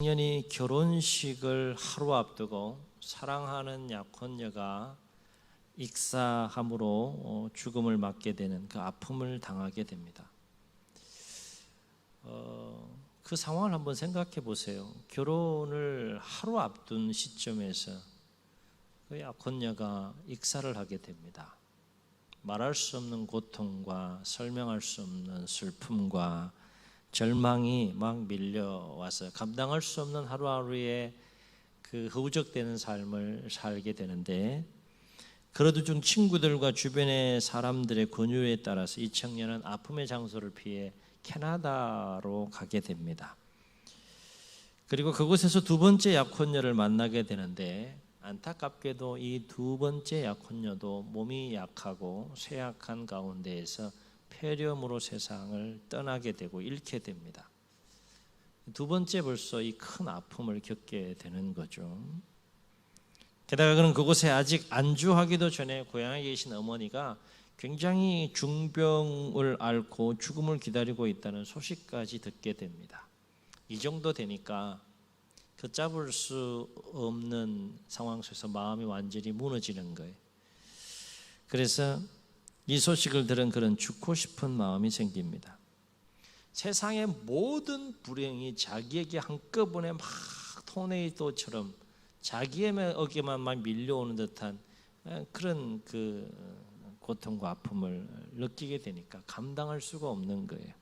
청년이 결혼식을 하루 앞두고 사랑하는 약혼녀가 익사함으로 죽음을 맞게 되는 그 아픔을 당하게 됩니다. 그 상황을 한번 생각해 보세요. 결혼을 하루 앞둔 시점에서 그 약혼녀가 익사를 하게 됩니다. 말할 수 없는 고통과 설명할 수 없는 슬픔과 절망이 막 밀려와서 감당할 수 없는 하루하루의 그 허우적대는 삶을 살게 되는데, 그러던 중 친구들과 주변의 사람들의 권유에 따라서 이 청년은 아픔의 장소를 피해 캐나다로 가게 됩니다. 그리고 그곳에서 두 번째 약혼녀를 만나게 되는데, 안타깝게도 이 두 번째 약혼녀도 몸이 약하고 쇠약한 가운데에서 폐렴으로 세상을 떠나게 되고 잃게 됩니다. 두 번째 벌써 이 큰 아픔을 겪게 되는 거죠. 게다가 그는 그곳에 아직 안주하기도 전에 고향에 계신 어머니가 굉장히 중병을 앓고 죽음을 기다리고 있다는 소식까지 듣게 됩니다. 이 정도 되니까 걷잡을 수 없는 상황 속에서 마음이 완전히 무너지는 거예요. 그래서 이 소식을 들은 그런 죽고 싶은 마음이 생깁니다. 세상의 모든 불행이 자기에게 한꺼번에 막 토네이도처럼 자기에게만 막 밀려오는 듯한 그런 그 고통과 아픔을 느끼게 되니까 감당할 수가 없는 거예요.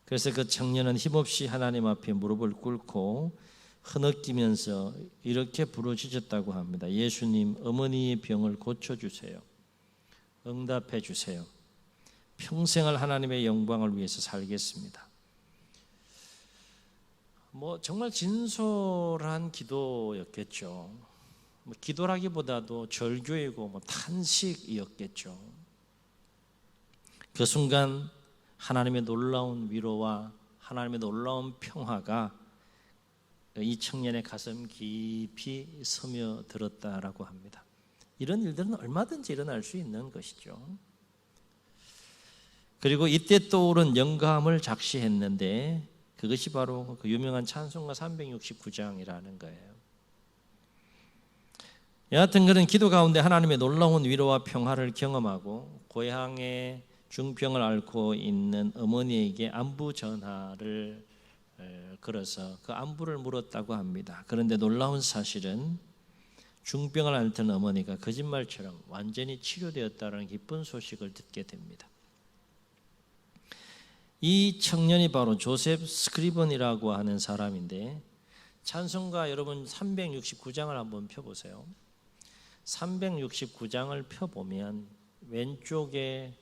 그래서 그 청년은 힘없이 하나님 앞에 무릎을 꿇고 흐느끼면서 이렇게 부르짖었다고 합니다. 예수님, 어머니의 병을 고쳐주세요. 응답해 주세요. 평생을 하나님의 영광을 위해서 살겠습니다. 정말 진솔한 기도였겠죠. 기도라기보다도 절규이고 탄식이었겠죠. 그 순간 하나님의 놀라운 위로와 하나님의 놀라운 평화가 이 청년의 가슴 깊이 스며들었다라고 합니다. 이런 일들은 얼마든지 일어날 수 있는 것이죠. 그리고 이때 떠오른 영감을 작시했는데 그것이 바로 그 유명한 찬송가 369장이라는 거예요. 여하튼 그런 기도 가운데 하나님의 놀라운 위로와 평화를 경험하고 고향에 중병을 앓고 있는 어머니에게 안부 전화를 걸어서 그 안부를 물었다고 합니다. 그런데 놀라운 사실은 중병을 앓던 어머니가 거짓말처럼 완전히 치료되었다는 기쁜 소식을 듣게 됩니다. 이 청년이 바로 조셉 스크리번이라고 하는 사람인데, 찬송가 여러분 369장을 한번 펴보세요. 369장을 펴보면 왼쪽에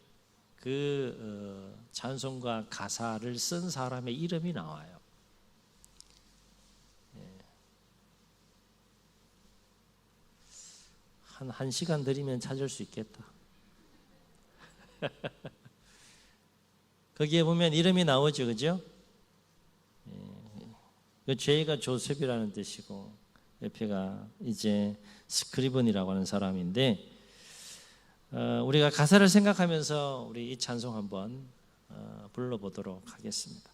그 찬송가 가사를 쓴 사람의 이름이 나와요. 한 시간 들이면 찾을 수 있겠다. 거기에 보면 이름이 나오죠, 그죠? 그 죄가 조셉이라는 뜻이고 옆에가 이제 스크리번이라고 하는 사람인데, 우리가 가사를 생각하면서 우리 이 찬송 한번 불러보도록 하겠습니다.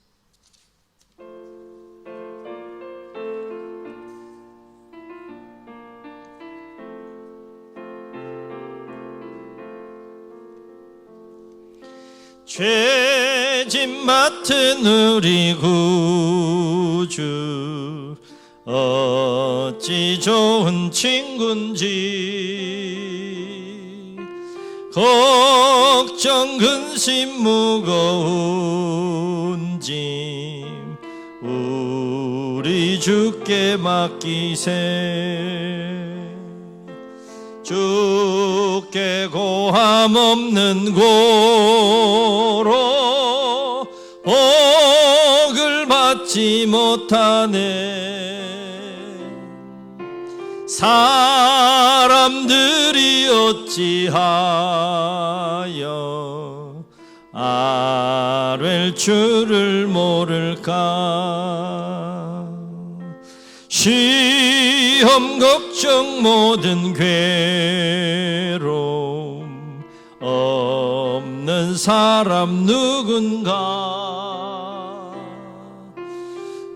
죄짐 맡은 우리 구주 어찌 좋은 친군지, 걱정 근심 무거운 짐 우리 주께 맡기세. 주께 고함 없는 고로 복을 받지 못하네. 사람들이 어찌하여 아랠 줄을 모를까. 시험 걱정 모든 괴로움 없는 사람 누군가.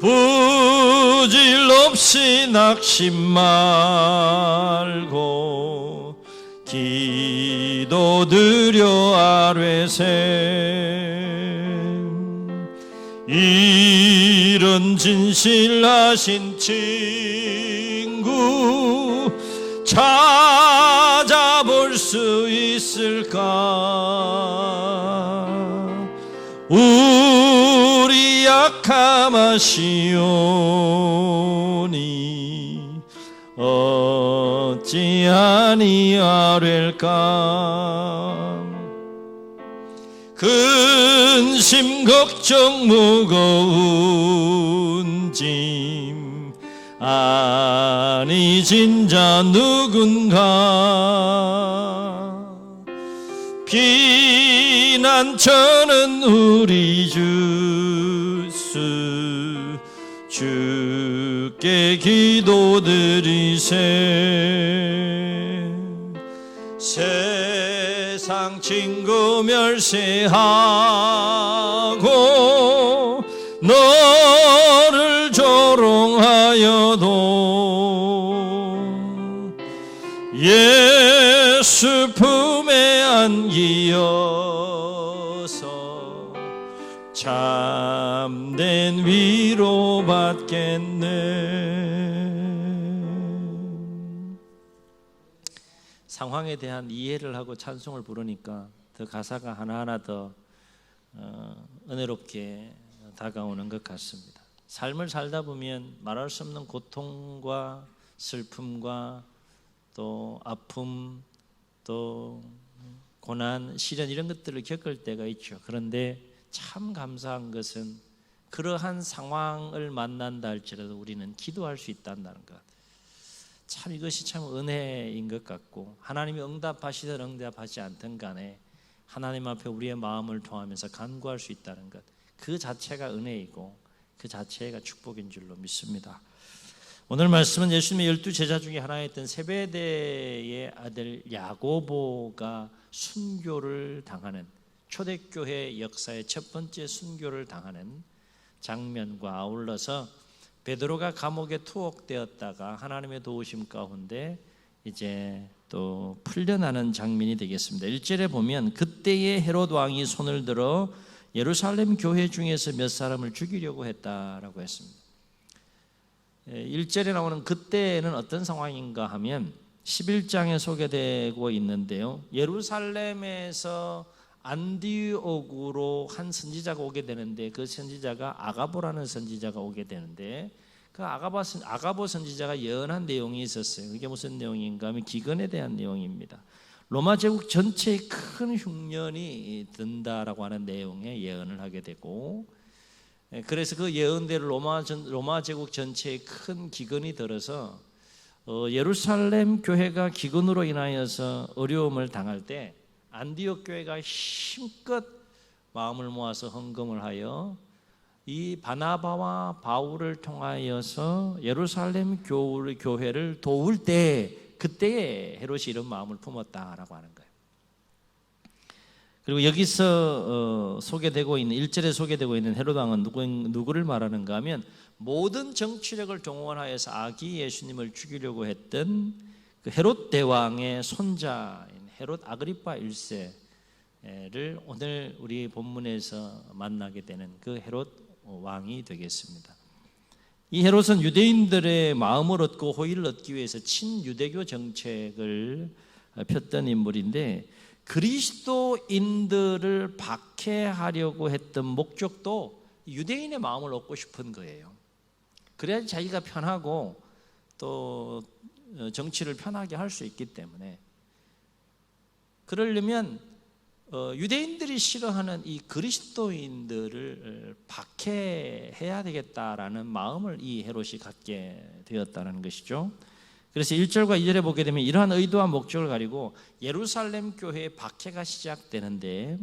부질 없이 낙심 말고 기도드려 아뢰세. 이런 진실하신 친구 찾아볼 수 있을까? 우리 약함하시오니 어찌 아니하릴까? 근심 걱정 무거운 짐 아니 진자 누군가? 피난처는 우리 주스 주께 기도드리세. 세상 친구 멸시하고 너를 조롱하여도 예수 품에 안기어서 참된 위로 받겠네. 상황에 대한 이해를 하고 찬송을 부르니까 더 가사가 하나하나 더 은혜롭게 다가오는 것 같습니다. 삶을 살다 보면 말할 수 없는 고통과 슬픔과 또 아픔 또 고난, 시련 이런 것들을 겪을 때가 있죠. 그런데 참 감사한 것은 그러한 상황을 만난다 할지라도 우리는 기도할 수 있다는 것. 참 이것이 참 은혜인 것 같고, 하나님이 응답하시든 응답하지 않든 간에 하나님 앞에 우리의 마음을 통하면서 간구할 수 있다는 것, 그 자체가 은혜이고 그 자체가 축복인 줄로 믿습니다. 오늘 말씀은 예수님의 12 제자 중에 하나였던 세베대의 아들 야고보가 순교를 당하는, 초대교회 역사의 첫 번째 순교를 당하는 장면과 아울러서 베드로가 감옥에 투옥되었다가 하나님의 도우심 가운데 이제 또 풀려나는 장면이 되겠습니다. 1절에 보면 그때의 헤롯 왕이 손을 들어 예루살렘 교회 중에서 몇 사람을 죽이려고 했다라고 했습니다. 1절에 나오는 그때는 어떤 상황인가 하면 11장에 소개되고 있는데요, 예루살렘에서 안디옥으로 한 선지자가 오게 되는데, 그 선지자가 아가보라는 선지자가 오게 되는데, 그 아가보 선지자가 예언한 내용이 있었어요. 그게 무슨 내용인가 하면 기근에 대한 내용입니다. 로마 제국 전체에 큰 흉년이 든다라고 하는 내용의 예언을 하게 되고, 그래서 그 예언대로 로마 제국 전체에 큰 기근이 들어서 예루살렘 교회가 기근으로 인하여서 어려움을 당할 때 안디옥 교회가 힘껏 마음을 모아서 헌금을 하여 이 바나바와 바울을 통하여서 예루살렘 교회를 도울 때, 그때에 헤롯이 이런 마음을 품었다라고 하는 거예요. 그리고 여기서 소개되고 있는 1절에 소개되고 있는 헤롯 왕은 누구를 말하는가 하면, 모든 정치력을 동원하여서 아기 예수님을 죽이려고 했던 그 헤롯 대왕의 손자인 헤롯 아그리파 1세를 오늘 우리 본문에서 만나게 되는 그 헤롯 왕이 되겠습니다. 이 헤롯은 유대인들의 마음을 얻고 호의를 얻기 위해서 친유대교 정책을 폈던 인물인데, 그리스도인들을 박해하려고 했던 목적도 유대인의 마음을 얻고 싶은 거예요. 그래야지 자기가 편하고 또 정치를 편하게 할 수 있기 때문에, 그러려면 유대인들이 싫어하는 이 그리스도인들을 박해해야 되겠다라는 마음을 이 헤롯이 갖게 되었다는 것이죠. 그래서 1절과 2절에 보게 되면 이러한 의도와 목적을 가지고 예루살렘 교회의 박해가 시작되는데,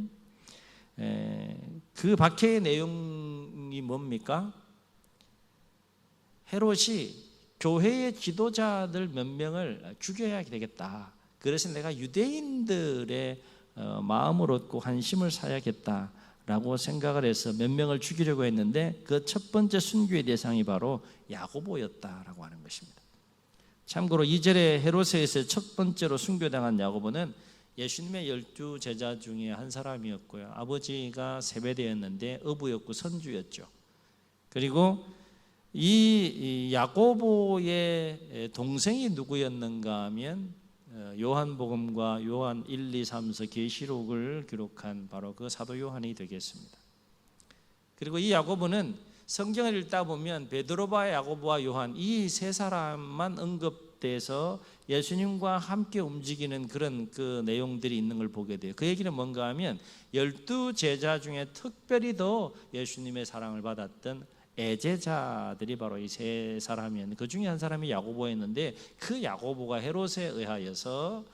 그 박해의 내용이 뭡니까? 헤롯이 교회의 지도자들 몇 명을 죽여야 되겠다. 그래서 내가 유대인들의 마음을 얻고 한심을 사야겠다라고 라고 생각을 해서 몇 명을 죽이려고 했는데 그 첫 번째 순교의 대상이 바로 야고보였다라고 하는 것입니다. 참고로 2절에 헤롯에서 첫 번째로 순교당한 야고보는 예수님의 12 제자 중에 한 사람이었고요. 아버지가 세베대였는데 어부였고 선주였죠. 그리고 이 야고보의 동생이 누구였는가 하면 요한복음과 요한 1, 2, 3서 계시록을 기록한 바로 그 사도 요한이 되겠습니다. 그리고 이 야고보는 성경을 읽다 보면 베드로와 야고보와 요한 이 세 사람만 언급돼서 예수님과 함께 움직이는 그런 그 내용들이 있는 걸 보게 돼요. 그 얘기는 뭔가 하면 12 제자 중에 특별히 더 예수님의 사랑을 받았던 애제자들이 바로 이 세 사람이었는데 그 중에 한 사람이 야고보였는데 그 야고보가 헤롯에 의하여서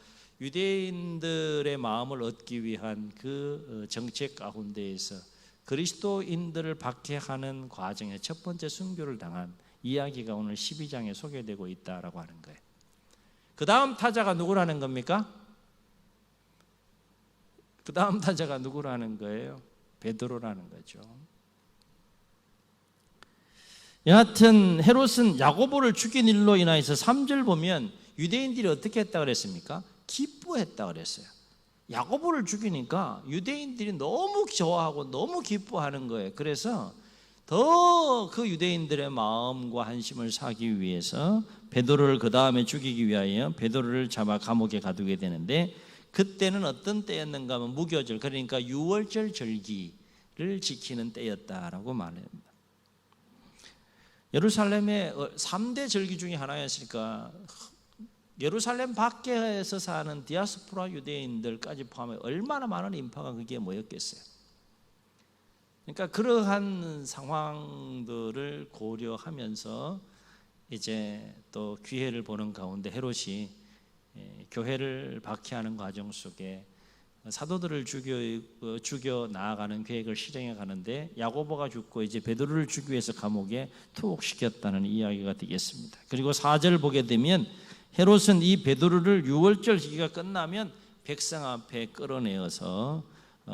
유대인들의 마음을 얻기 위한 그 정책 가운데에서 그리스도인들을 박해하는 과정의 첫 번째 순교를 당한 이야기가 오늘 12장에 소개되고 있다라고 하는 거예요. 그 다음 타자가 누구라는 겁니까? 그 다음 타자가 누구라는 거예요? 베드로라는 거죠. 여하튼 헤롯은 야고보를 죽인 일로 인하여서 3절 보면 유대인들이 어떻게 했다 그랬습니까? 기뻐했다 그랬어요. 야고보를 죽이니까 유대인들이 너무 좋아하고 너무 기뻐하는 거예요. 그래서 더 그 유대인들의 마음과 한심을 사기 위해서 베드로를 그 다음에 죽이기 위하여 베드로를 잡아 감옥에 가두게 되는데 그때는 어떤 때였는가 하면 무교절, 그러니까 유월절 절기를 지키는 때였다라고 말합니다. 예루살렘의 3대 절기 중에 하나였으니까 예루살렘 밖에서 사는 디아스포라 유대인들까지 포함해 얼마나 많은 인파가 거기에 모였겠어요. 그러니까 그러한 상황들을 고려하면서 이제 또 기회를 보는 가운데 헤롯이 교회를 박해하는 과정 속에 사도들을 죽여 나아가는 계획을 실행해 가는데 야고보가 죽고 이제 베드로를 죽이기 위해서 감옥에 투옥시켰다는 이야기가 되겠습니다. 그리고 4절 보게 되면 헤롯은 이 베드로를 유월절 시기가 끝나면 백성 앞에 끌어내어서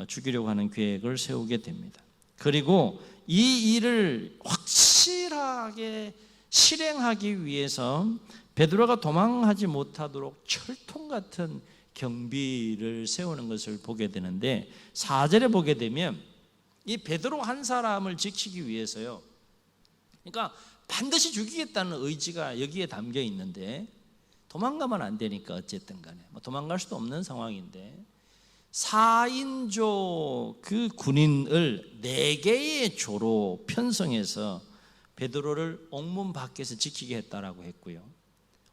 죽이려고 하는 계획을 세우게 됩니다. 그리고 이 일을 확실하게 실행하기 위해서 베드로가 도망하지 못하도록 철통 같은 경비를 세우는 것을 보게 되는데 4절에 보게 되면 이 베드로 한 사람을 지키기 위해서요, 그러니까 반드시 죽이겠다는 의지가 여기에 담겨 있는데 도망가면 안 되니까 어쨌든 간에 도망갈 수도 없는 상황인데 4인조 그 군인을 4개의 조로 편성해서 베드로를 옥문 밖에서 지키게 했다라고 했고요.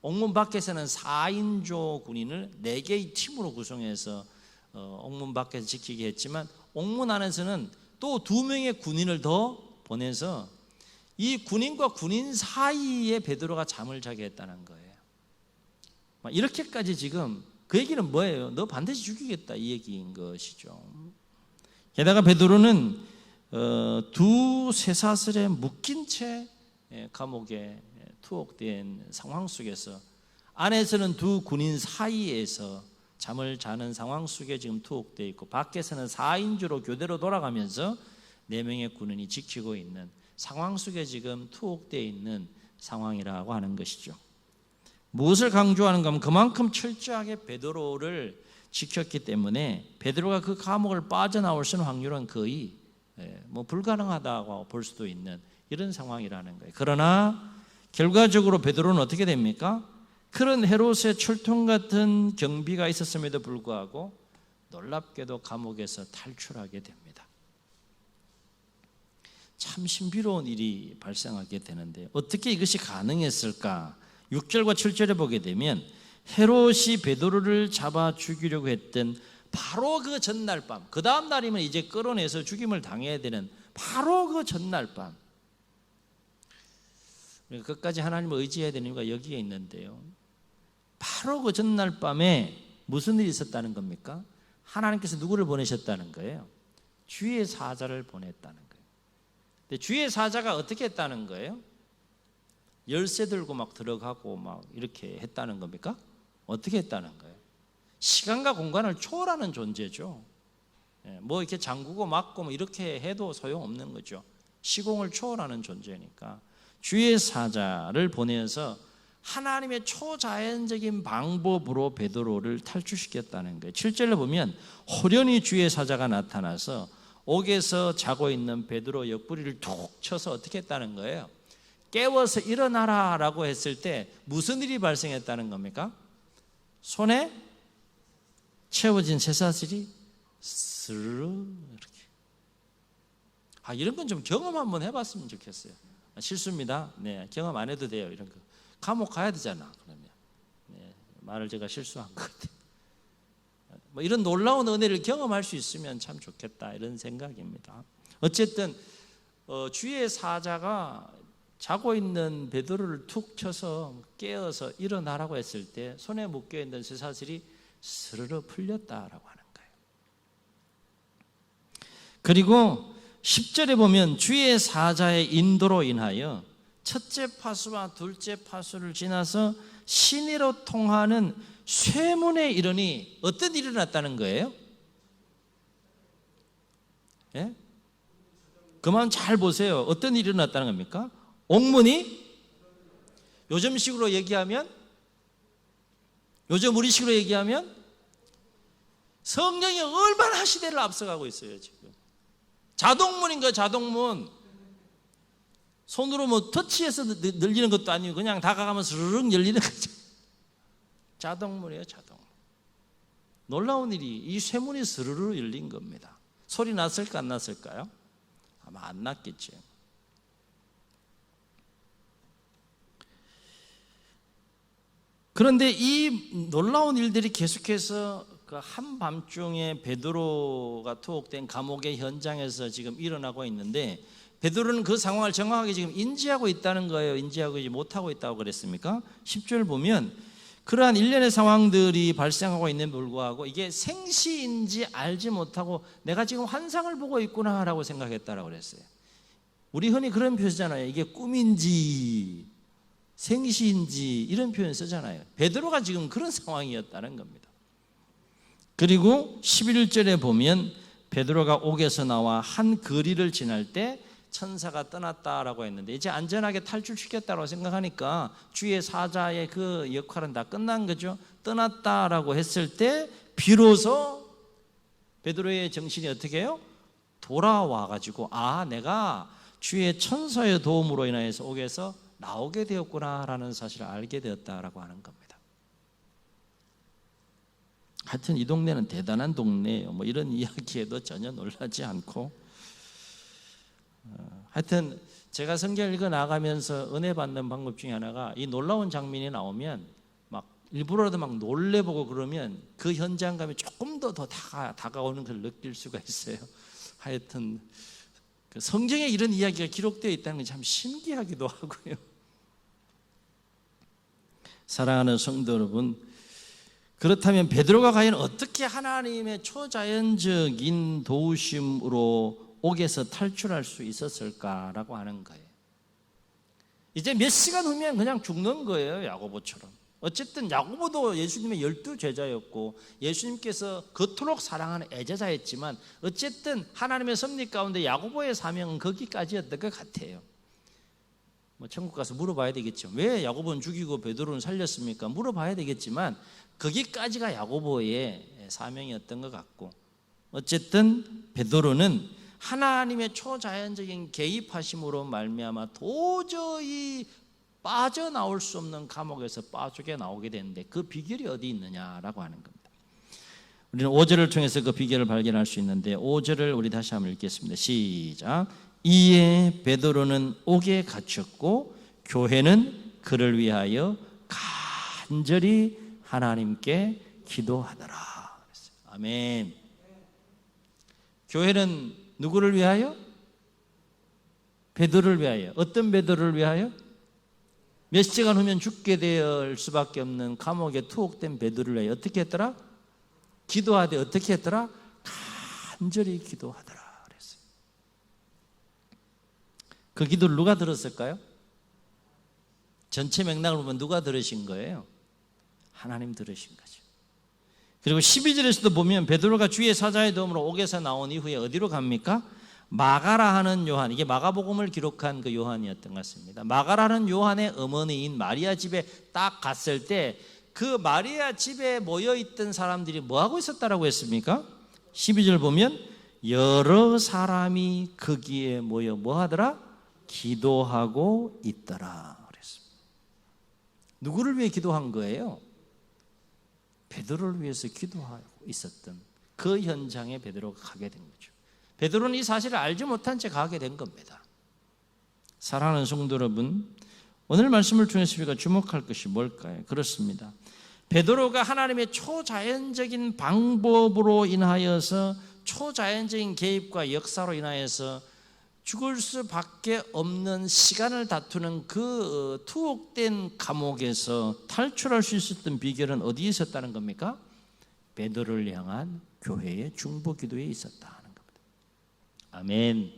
옥문 밖에서는 4인조 군인을 4개의 팀으로 구성해서 옥문 밖에서 지키게 했지만 옥문 안에서는 또 2명의 군인을 더 보내서 이 군인과 군인 사이에 베드로가 잠을 자게 했다는 거예요. 이렇게까지 지금 그 얘기는 뭐예요? 너 반드시 죽이겠다 이 얘기인 것이죠. 게다가 베드로는 두 쇠사슬에 묶인 채 감옥에 투옥된 상황 속에서 안에서는 두 군인 사이에서 잠을 자는 상황 속에 지금 투옥되어 있고 밖에서는 4인조로 교대로 돌아가면서 4명의 군인이 지키고 있는 상황 속에 지금 투옥되어 있는 상황이라고 하는 것이죠. 무엇을 강조하는가 하면 그만큼 철저하게 베드로를 지켰기 때문에 베드로가 그 감옥을 빠져나올 수 있는 확률은 거의 불가능하다고 볼 수도 있는 이런 상황이라는 거예요. 그러나 결과적으로 베드로는 어떻게 됩니까? 그런 헤롯의 철통 같은 경비가 있었음에도 불구하고 놀랍게도 감옥에서 탈출하게 됩니다. 참 신비로운 일이 발생하게 되는데 어떻게 이것이 가능했을까? 6절과 7절에 보게 되면 헤롯이 베드로를 잡아 죽이려고 했던 바로 그 전날 밤, 그 다음 날이면 이제 끌어내서 죽임을 당해야 되는 바로 그 전날 밤, 끝까지 하나님을 의지해야 되는 이유가 여기에 있는데요. 바로 그 전날 밤에 무슨 일이 있었다는 겁니까? 하나님께서 누구를 보내셨다는 거예요? 주의 사자를 보냈다는 거예요. 근데 주의 사자가 어떻게 했다는 거예요? 열쇠 들고 막 들어가고 막 이렇게 했다는 겁니까? 어떻게 했다는 거예요? 시간과 공간을 초월하는 존재죠. 뭐 이렇게 잠그고 막고 뭐 이렇게 해도 소용없는 거죠. 시공을 초월하는 존재니까 주의 사자를 보내서 하나님의 초자연적인 방법으로 베드로를 탈출시켰다는 거예요. 7절에 보면 호련히 주의 사자가 나타나서 옥에서 자고 있는 베드로 옆구리를 툭 쳐서 어떻게 했다는 거예요? 깨워서 일어나라 라고 했을 때 무슨 일이 발생했다는 겁니까? 손에 채워진 쇠사슬이 스르르 이렇게. 이런 건 좀 경험 한번 해봤으면 좋겠어요. 실수입니다. 네, 경험 안 해도 돼요. 이런 거 감옥 가야 되잖아. 그러면 말을 제가 실수한 것 같아요. 뭐 이런 놀라운 은혜를 경험할 수 있으면 참 좋겠다 이런 생각입니다. 어쨌든 주의 사자가 자고 있는 베드로를 툭 쳐서 깨어서 일어나라고 했을 때 손에 묶여 있는 쇠사슬이 스르르 풀렸다라고 하는 거예요. 그리고 10절에 보면 주의 사자의 인도로 인하여 첫째 파수와 둘째 파수를 지나서 시내로 통하는 쇠문에 이르니 어떤 일이 일어났다는 거예요? 예? 그만 잘 보세요. 어떤 일이 일어났다는 겁니까? 옥문이 요즘식으로 얘기하면 요즘 우리식으로 얘기하면 성령이 얼마나 시대를 앞서가고 있어요. 지금 자동문인 거예요. 자동문. 손으로 뭐 터치해서 늘리는 것도 아니고 그냥 다가가면 스르륵 열리는 거죠. 자동문이에요. 자동문. 놀라운 일이 이 쇠문이 스르르 열린 겁니다. 소리 났을까 안 났을까요? 아마 안 났겠죠. 그런데 이 놀라운 일들이 계속해서 그 한밤중에 베드로가 투옥된 감옥의 현장에서 지금 일어나고 있는데 베드로는 그 상황을 정확하게 지금 인지하고 있다는 거예요. 인지하고 못하고 있다고 그랬습니까? 10절 보면 그러한 일련의 상황들이 발생하고 있는 불구하고 이게 생시인지 알지 못하고 내가 지금 환상을 보고 있구나라고 생각했다라고 그랬어요. 우리 흔히 그런 표현이잖아요. 이게 꿈인지 생시인지 이런 표현 쓰잖아요. 베드로가 지금 그런 상황이었다는 겁니다. 그리고 11절에 보면 베드로가 옥에서 나와 한 거리를 지날 때 천사가 떠났다라고 했는데 이제 안전하게 탈출시켰다고 생각하니까 주의 사자의 그 역할은 다 끝난 거죠. 떠났다라고 했을 때 비로소 베드로의 정신이 어떻게 해요? 돌아와가지고 내가 주의 천사의 도움으로 인하여서 옥에서 나오게 되었구나라는 사실을 알게 되었다라고 하는 겁니다. 하여튼 이 동네는 대단한 동네예요. 뭐 이런 이야기에도 전혀 놀라지 않고 하여튼 제가 성경을 읽어 나가면서 은혜 받는 방법 중에 하나가 이 놀라운 장면이 나오면 막 일부러라도 막 놀래보고 그러면 그 현장감이 조금 더 다가오는 걸 느낄 수가 있어요. 하여튼 그 성경에 이런 이야기가 기록되어 있다는 게 참 신기하기도 하고요. 사랑하는 성도 여러분, 그렇다면 베드로가 과연 어떻게 하나님의 초자연적인 도우심으로 옥에서 탈출할 수 있었을까라고 하는 거예요. 이제 몇 시간 후면 그냥 죽는 거예요. 야고보처럼. 어쨌든 야고보도 예수님의 12제자였고 예수님께서 그토록 사랑하는 애제자였지만 어쨌든 하나님의 섭리 가운데 야고보의 사명은 거기까지였던 것 같아요. 뭐 천국 가서 물어봐야 되겠죠. 왜 야고보는 죽이고 베드로는 살렸습니까? 물어봐야 되겠지만 거기까지가 야고보의 사명이었던 것 같고 어쨌든 베드로는 하나님의 초자연적인 개입하심으로 말미암아 도저히 빠져나올 수 없는 감옥에서 빠져 나오게 되는데 그 비결이 어디 있느냐라고 하는 겁니다. 우리는 5절을 통해서 그 비결을 발견할 수 있는데 5절을 우리 다시 한번 읽겠습니다. 시작. 이에 베드로는 옥에 갇혔고 교회는 그를 위하여 간절히 하나님께 기도하더라. 아멘. 교회는 누구를 위하여? 베드로를 위하여. 어떤 베드로를 위하여? 몇 시간 후면 죽게 될 수밖에 없는 감옥에 투옥된 베드로를 위하여 어떻게 했더라? 기도하되 어떻게 했더라? 간절히 기도하더라 그랬어요. 그 기도를 누가 들었을까요? 전체 맥락을 보면 누가 들으신 거예요? 하나님 들으신 거죠. 그리고 12절에서도 보면 베드로가 주의 사자의 도움으로 옥에서 나온 이후에 어디로 갑니까? 마가라 하는 요한, 이게 마가복음을 기록한 그 요한이었던 것 같습니다. 마가라는 요한의 어머니인 마리아 집에 딱 갔을 때 그 마리아 집에 모여있던 사람들이 뭐하고 있었다라고 했습니까? 12절 보면 여러 사람이 거기에 모여 뭐하더라? 기도하고 있더라 그랬습니다. 누구를 위해 기도한 거예요? 베드로를 위해서 기도하고 있었던 그 현장에 베드로가 가게 된 거죠. 베드로는 이 사실을 알지 못한 채 가게 된 겁니다. 사랑하는 성도 여러분, 오늘 말씀을 통해서 우리가 주목할 것이 뭘까요? 그렇습니다. 베드로가 하나님의 초자연적인 방법으로 인하여서 초자연적인 개입과 역사로 인하여서 죽을 수밖에 없는 시간을 다투는 그 투옥된 감옥에서 탈출할 수 있었던 비결은 어디에 있었다는 겁니까? 베드로를 향한 교회의 중보 기도에 있었다는 겁니다. 아멘.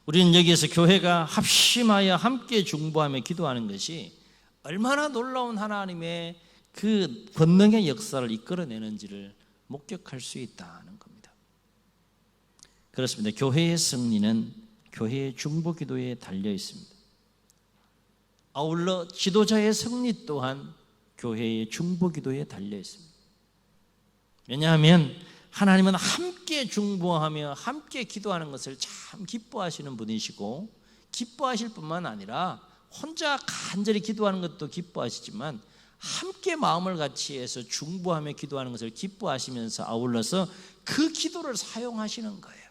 우리는 여기에서 교회가 합심하여 함께 중보하며 기도하는 것이 얼마나 놀라운 하나님의 그 권능의 역사를 이끌어내는지를 목격할 수 있다는 겁니다. 그렇습니다. 교회의 승리는 교회의 중보 기도에 달려 있습니다. 아울러 지도자의 승리 또한 교회의 중보 기도에 달려 있습니다. 왜냐하면 하나님은 함께 중보하며 함께 기도하는 것을 참 기뻐하시는 분이시고, 기뻐하실 뿐만 아니라 혼자 간절히 기도하는 것도 기뻐하시지만 함께 마음을 같이 해서 중보하며 기도하는 것을 기뻐하시면서 아울러서 그 기도를 사용하시는 거예요.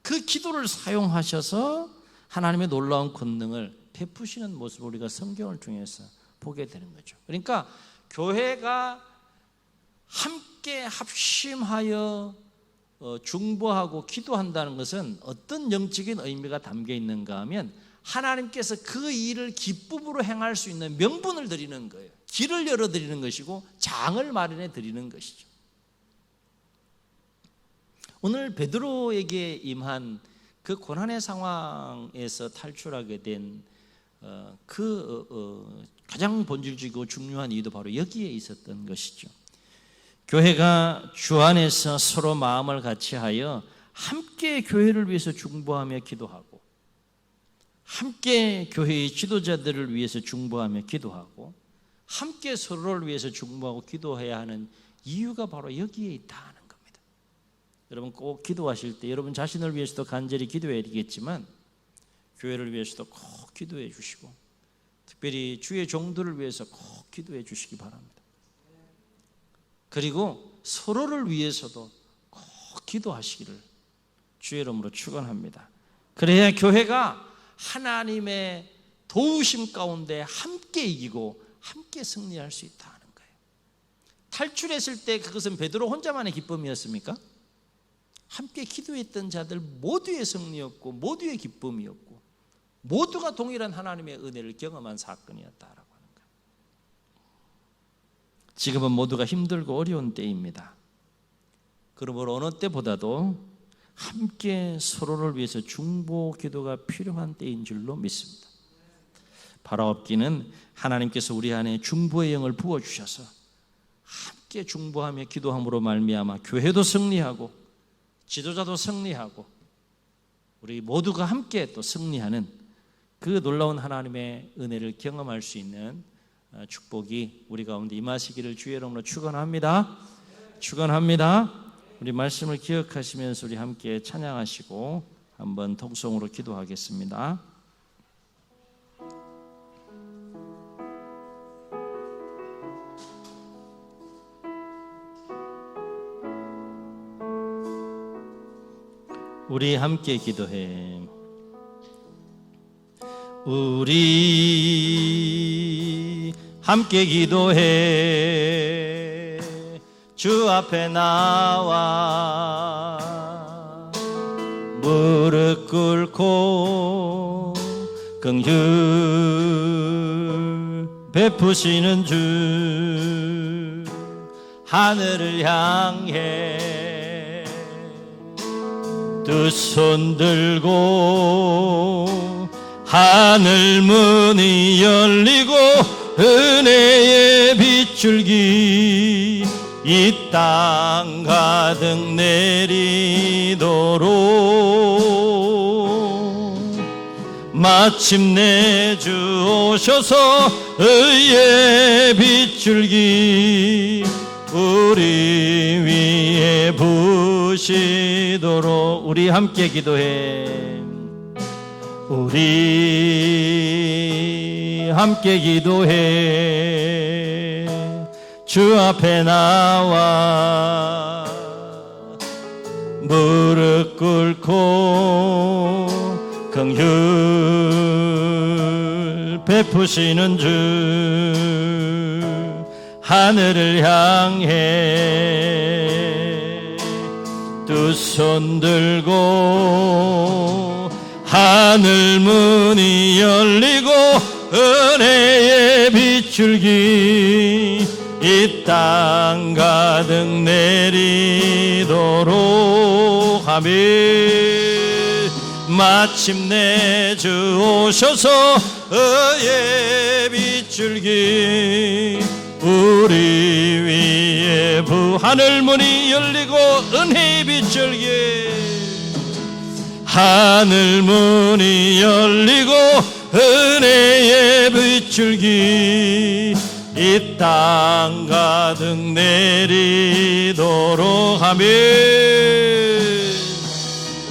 그 기도를 사용하셔서 하나님의 놀라운 권능을 베푸시는 모습을 우리가 성경을 통해서 보게 되는 거죠. 그러니까 교회가 함께 합심하여 중보하고 기도한다는 것은 어떤 영적인 의미가 담겨 있는가 하면 하나님께서 그 일을 기쁨으로 행할 수 있는 명분을 드리는 거예요. 길을 열어드리는 것이고 장을 마련해 드리는 것이죠. 오늘 베드로에게 임한 그 고난의 상황에서 탈출하게 된 가장 본질적이고 중요한 이유도 바로 여기에 있었던 것이죠. 교회가 주 안에서 서로 마음을 같이 하여 함께 교회를 위해서 중보하며 기도하고, 함께 교회의 지도자들을 위해서 중보하며 기도하고, 함께 서로를 위해서 중보하고 기도해야 하는 이유가 바로 여기에 있다는 겁니다. 여러분 꼭 기도하실 때 여러분 자신을 위해서도 간절히 기도해야 되겠지만 교회를 위해서도 꼭 기도해 주시고, 특별히 주의 종들을 위해서 꼭 기도해 주시기 바랍니다. 그리고 서로를 위해서도 꼭 기도하시기를 주의 이름으로 축원합니다. 그래야 교회가 하나님의 도우심 가운데 함께 이기고 함께 승리할 수 있다는 거예요. 탈출했을 때 그것은 베드로 혼자만의 기쁨이었습니까? 함께 기도했던 자들 모두의 승리였고 모두의 기쁨이었고 모두가 동일한 하나님의 은혜를 경험한 사건이었다라고 하는 거예요. 지금은 모두가 힘들고 어려운 때입니다. 그러므로 어느 때보다도 함께 서로를 위해서 중보 기도가 필요한 때인 줄로 믿습니다. 바라옵기는 하나님께서 우리 안에 중보의 영을 부어주셔서 함께 중보하며 기도함으로 말미암아 교회도 승리하고 지도자도 승리하고 우리 모두가 함께 또 승리하는 그 놀라운 하나님의 은혜를 경험할 수 있는 축복이 우리 가운데 임하시기를 주의 이름으로 축원합니다. 축원합니다. 우리 말씀을 기억하시면서 우리 함께 찬양하시고 한번 통성으로 기도하겠습니다. 우리 함께 기도해. 우리 함께 기도해. 주 앞에 나와 무릎 꿇고 긍휼 베푸시는 주 하늘을 향해 두 손 들고 하늘 문이 열리고 은혜의 빛 빗줄기 이 땅 가득 내리도록 마침내 주 오셔서 의의 빗줄기 우리 위에 부으시도록. 우리 함께 기도해. 우리 함께 기도해. 주 앞에 나와 무릎 꿇고 긍휼 베푸시는 주 하늘을 향해 두 손 들고 하늘 문이 열리고 은혜의 빗줄기 이 땅 가득 내리도록 하며 마침내 주 오셔서 의의 빗줄기 우리 위에 하늘 문이 열리고 은혜의 빗줄기 하늘 문이 열리고 은혜의 빗줄기 이 땅 가득 내리도록 하며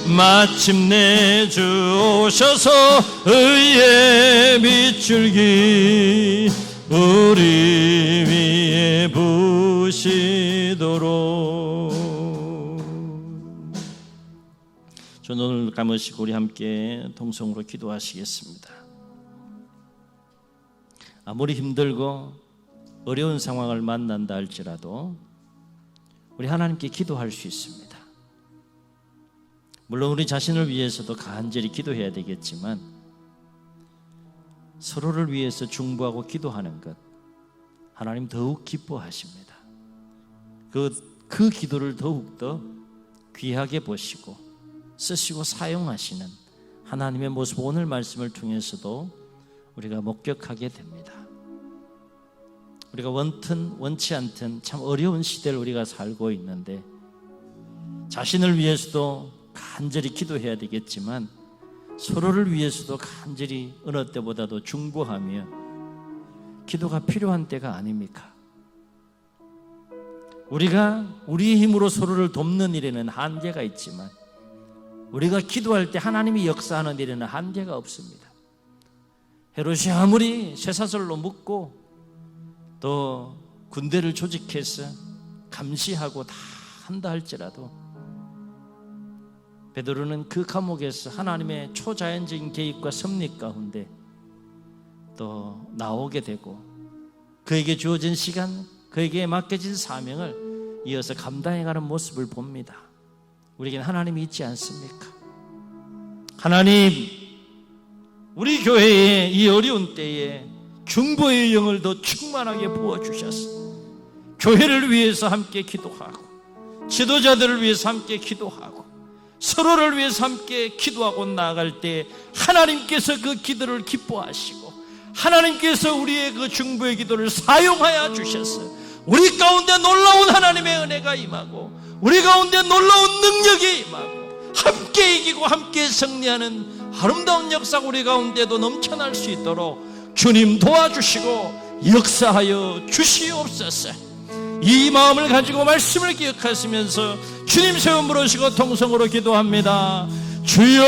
마침내 주 오셔서 의의 빗줄기 우리 위에 부으시도록. 저 눈을 감으시고 우리 함께 동성으로 기도하시겠습니다. 아무리 힘들고 어려운 상황을 만난다 할지라도 우리 하나님께 기도할 수 있습니다. 물론 우리 자신을 위해서도 간절히 기도해야 되겠지만 서로를 위해서 중보하고 기도하는 것 하나님 더욱 기뻐하십니다. 그 기도를 더욱더 귀하게 보시고 쓰시고 사용하시는 하나님의 모습 오늘 말씀을 통해서도 우리가 목격하게 됩니다. 우리가 원튼 원치 않든 참 어려운 시대를 우리가 살고 있는데 자신을 위해서도 간절히 기도해야 되겠지만 서로를 위해서도 간절히 어느 때보다도 중보하며 기도가 필요한 때가 아닙니까? 우리가 우리의 힘으로 서로를 돕는 일에는 한계가 있지만 우리가 기도할 때 하나님이 역사하는 일에는 한계가 없습니다. 헤롯이 아무리 쇠사슬로 묶고 또 군대를 조직해서 감시하고 다 한다 할지라도 베드로는 그 감옥에서 하나님의 초자연적인 개입과 섭리 가운데 또 나오게 되고 그에게 주어진 시간, 그에게 맡겨진 사명을 이어서 감당해가는 모습을 봅니다. 우리에게는 하나님이 있지 않습니까? 하나님, 우리 교회에 이 어려운 때에 중보의 영을 더 충만하게 부어주셔서 교회를 위해서 함께 기도하고 지도자들을 위해서 함께 기도하고 서로를 위해서 함께 기도하고 나아갈 때 하나님께서 그 기도를 기뻐하시고 하나님께서 우리의 그 중보의 기도를 사용하여 주셔서 우리 가운데 놀라운 하나님의 은혜가 임하고 우리 가운데 놀라운 능력이 임하고 함께 이기고 함께 승리하는 아름다운 역사가 우리 가운데도 넘쳐날 수 있도록 주님 도와주시고 역사하여 주시옵소서. 이 마음을 가지고 말씀을 기억하시면서 주님 세움 부르시고 통성으로 기도합니다. 주여